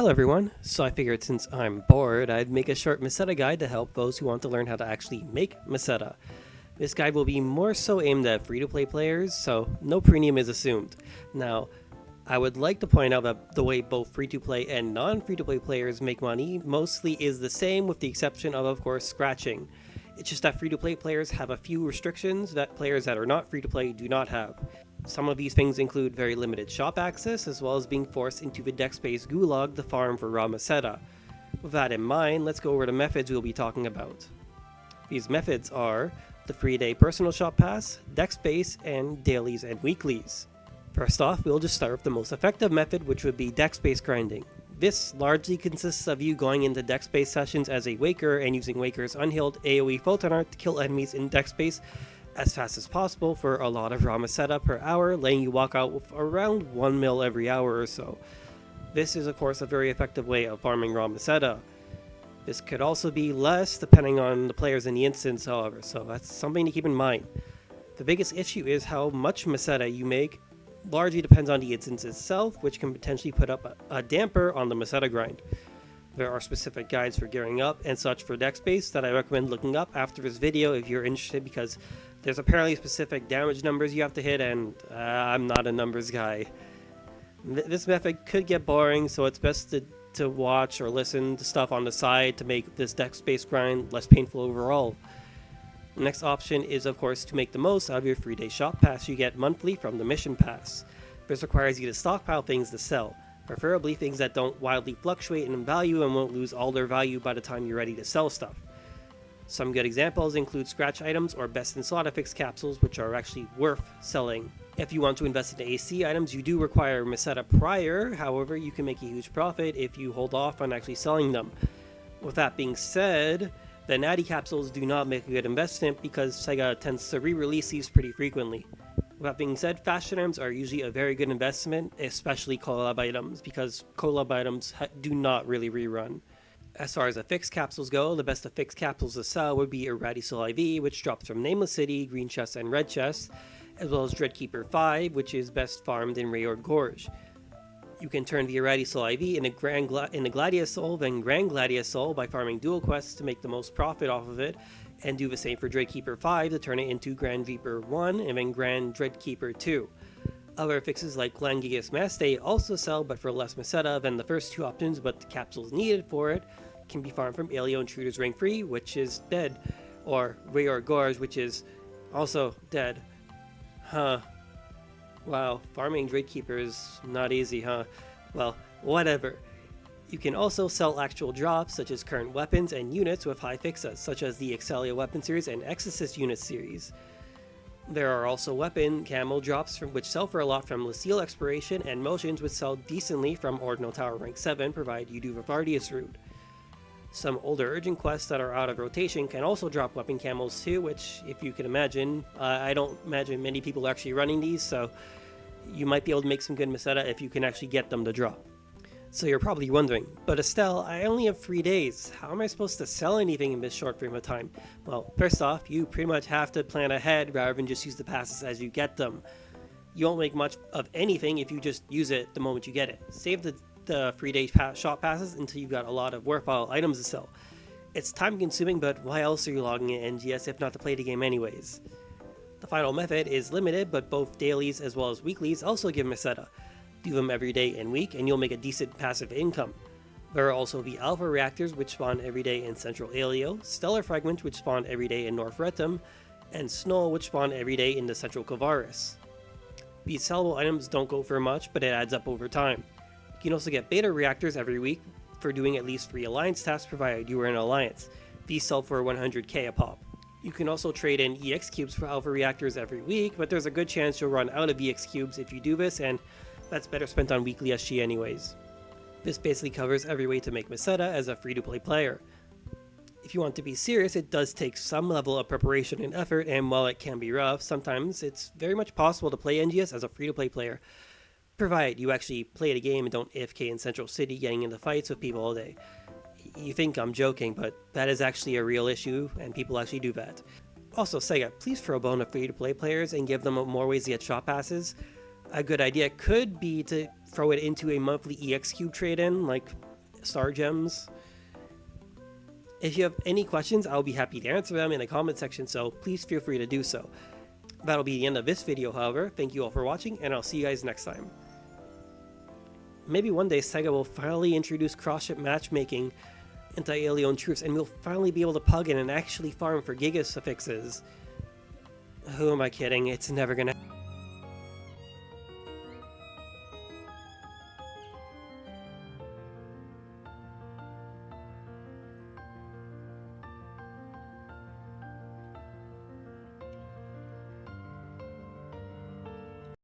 Hello everyone, so I figured since I'm bored, I'd make a short Meseta guide to help those who want to learn how to actually make Meseta. This guide will be more so aimed at free-to-play players, so no premium is assumed. Now, I would like to point out that the way both free-to-play and non-free-to-play players make money mostly is the same, with the exception of course, scratching. It's just that free-to-play players have a few restrictions that players that are not free-to-play do not have. Some of these things include very limited shop access, as well as being forced into the deck-space gulag to farm for raw Meseta. With that in mind, let's go over the methods we'll be talking about. These methods are the free-day personal shop pass, deck space, and dailies and weeklies. First off, we'll just start with the most effective method, which would be deck space grinding. This largely consists of you going into deck space sessions as a Waker and using Waker's unhealed AoE photon art to kill enemies in deck space as fast as possible for a lot of raw Meseta per hour, letting you walk out with around 1 mil every hour or so. This is of course a very effective way of farming raw Meseta. This could also be less depending on the players in the instance, however, so that's something to keep in mind. The biggest issue is how much Meseta you make largely depends on the instance itself, which can potentially put up a damper on the Meseta grind. There are specific guides for gearing up and such for deck space that I recommend looking up after this video if you're interested, because there's apparently specific damage numbers you have to hit, and I'm not a numbers guy. This method could get boring, so it's best to watch or listen to stuff on the side to make this deck space grind less painful overall. The next option is of course to make the most out of your free day shop pass you get monthly from the mission pass. This requires you to stockpile things to sell, preferably things that don't wildly fluctuate in value and won't lose all their value by the time you're ready to sell stuff. Some good examples include scratch items or best in slot affix capsules, which are actually worth selling. If you want to invest in AC items, you do require Meseta prior, however you can make a huge profit if you hold off on actually selling them. With that being said, the natty capsules do not make a good investment because Sega tends to re-release these pretty frequently. With that being said, fashion items are usually a very good investment, especially collab items, because collab items do not really rerun. As far as affix capsules go, the best affix capsules to sell would be Irradical IV, which drops from Nameless City, Green Chest, and Red Chest, as well as Dreadkeeper 5, which is best farmed in Rework Gorge. You can turn the Irradical IV into Gladius Soul, then Grand Gladius Soul by farming dual quests to make the most profit off of it, and do the same for Dreadkeeper 5 to turn it into Grand Viper 1 and then Grand Dreadkeeper 2. Other affixes like Glangius Maste also sell, but for less Meseta than the first two options, but the capsules needed for it can be farmed from Alio Intruder's Ring Free, which is dead, or Rework Gorge, which is also dead. Wow, farming Dreadkeeper is not easy, huh? Well, whatever. You can also sell actual drops, such as current weapons and units with high fixes, such as the Excelia weapon series and Exorcist unit series. There are also weapon camo drops which sell for a lot from Lucille Exploration, and motions which sell decently from Ordinal Tower rank 7, provided you do Vivardius route. Some older urgent quests that are out of rotation can also drop weapon camos too, which, if you can imagine, I don't imagine many people are actually running these, so you might be able to make some good Meseta if you can actually get them to drop. So you're probably wondering, but Estelle, I only have 3 days. How am I supposed to sell anything in this short frame of time? Well, first off, you pretty much have to plan ahead rather than just use the passes as you get them. You won't make much of anything if you just use it the moment you get it. Save the 3 day shop passes until you've got a lot of worthwhile items to sell. It's time consuming, but why else are you logging in NGS if not to play the game anyways? The final method is limited, but both dailies as well as weeklies also give Meseta. Do them every day and week, and you'll make a decent passive income. There are also the Alpha Reactors, which spawn every day in Central Alio, Stellar Fragments, which spawn every day in North Retum, and Snow, which spawn every day in the Central Kavaris. These sellable items don't go for much, but it adds up over time. You can also get Beta Reactors every week for doing at least 3 Alliance tasks provided you are in an Alliance. These sell for 100k a pop. You can also trade in EX Cubes for Alpha Reactors every week, but there's a good chance you'll run out of EX Cubes if you do this, and that's better spent on weekly SG anyways. This basically covers every way to make Meseta as a free-to-play player. If you want to be serious, it does take some level of preparation and effort, and while it can be rough, sometimes it's very much possible to play NGS as a free-to-play player, provided you actually play the game and don't AFK in Central City getting into fights with people all day. You think I'm joking, but that is actually a real issue, and people actually do that. Also, Sega, please throw a bone to free-to-play players and give them more ways to get shop passes. A good idea could be to throw it into a monthly EX Cube trade-in, like star gems. If you have any questions, I'll be happy to answer them in the comment section, so please feel free to do so. That'll be the end of this video, however. Thank you all for watching, and I'll see you guys next time. Maybe one day Sega will finally introduce cross-ship matchmaking into Alien troops, and we'll finally be able to plug in and actually farm for Giga suffixes. Who am I kidding? It's never gonna